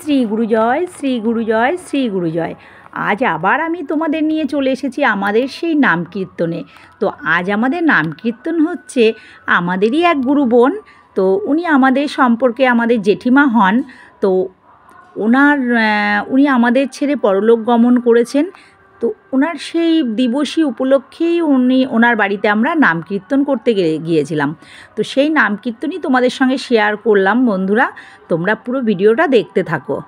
শ্রী গুরু জয়, শ্রী গুরু জয়, শ্রী গুরু জয়। আজ আবার আমি তোমাদের নিয়ে চলে এসেছি আমাদের সেই নাম কীর্তনে। তো আজ আমাদের নাম কীর্তন হচ্ছে আমাদেরই এক গুরু বোন। তো উনি আমাদের সম্পর্কে আমাদের জেঠিমা হন। তো উনি আমাদের ছেড়ে পরলোক গমন করেছেন। তো ওনার সেই দিবসী উপলক্ষেই ওনার বাড়িতে আমরা নাম কীর্তন করতে গিয়েছিলাম। তো সেই নাম কীর্তনই তোমাদের সঙ্গে শেয়ার করলাম। বন্ধুরা, তোমরা পুরো ভিডিওটা দেখতে থাকো।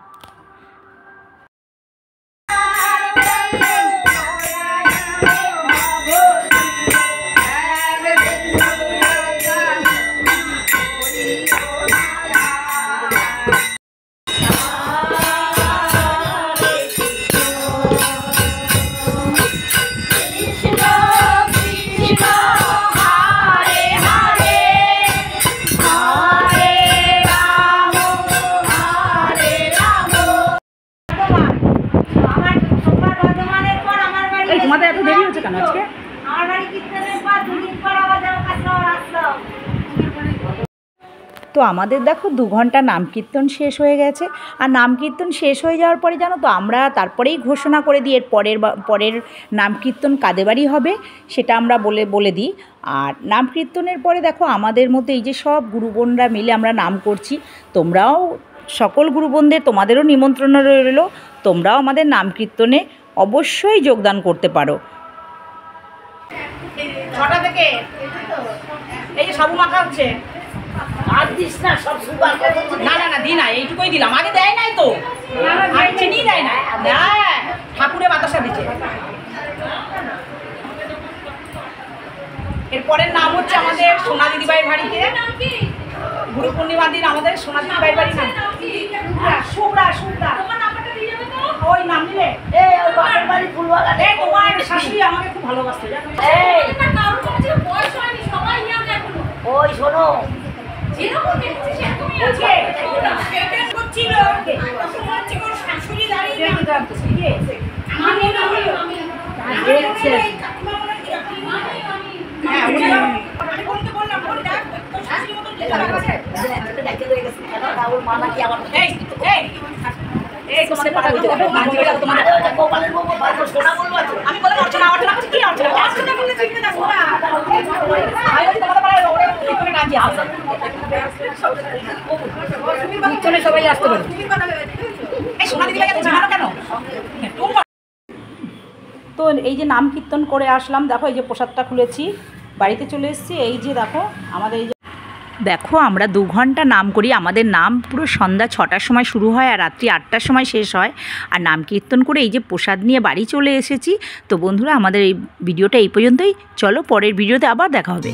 তোমাদের এত দেরি হচ্ছে কেন আজকে? তো আমাদের দেখো 2 ঘন্টা নাম কীর্তন শেষ হয়ে গেছে। আর নাম কীর্তন শেষ হয়ে যাওয়ার পরে জানো তো আমরা তারপরেই ঘোষণা করে দিই এর পরের নাম কীর্তন কাদের বাড়ি হবে সেটা আমরা বলে দিই। আর নাম কীর্তনের পরে দেখো আমাদের মধ্যে এই যে সব গুরুবোনরা মিলে আমরা নাম করছি। তোমরাও সকল গুরুবোনদের তোমাদেরও নিমন্ত্রণ রইল, তোমরাও আমাদের নাম কীর্তনে অবশ্যই যোগদান করতে পারো। 6টা থেকে এই যে সাবু মাখা হচ্ছে। আর দিস না, সব সুগার না না না দি না, এইটুকুই দিলাম। আগে দেয় নাই তো, আর চিনি দেয় না। ঠাকুরে বাতাসা দিচ্ছে। এরপরের নাম হচ্ছে আমাদের সোনা দিদিবাইয়ের বাড়িতে গুরু পূর্ণিমার দিন আমাদের সোনা দিদিবাইয়ের বাড়ির নাম শুভ্রা। ওই নাম নিলে তোমার শাশুড়ি আমাকে খুব ভালোবাসতো জানো। ওই শোনো সবাই আসতে পারে। তো এই যে নাম কীর্তন করে আসলাম, দেখো এই যে প্রসাদটা খুলেছি, বাড়িতে চলে এসেছি। এই যে দেখো আমাদের এই যে দেখো আমরা 2 ঘন্টা নাম করি। আমাদের নাম পুরো সন্ধ্যা 6টার সময় শুরু হয় আর রাত্রি 8টার সময় শেষ হয়। আর নাম কীর্তন করে এই যে প্রসাদ নিয়ে বাড়ি চলে এসেছি। তো বন্ধুরা, আমাদের এই ভিডিওটা এই পর্যন্তই। চলো পরের ভিডিওতে আবার দেখা হবে।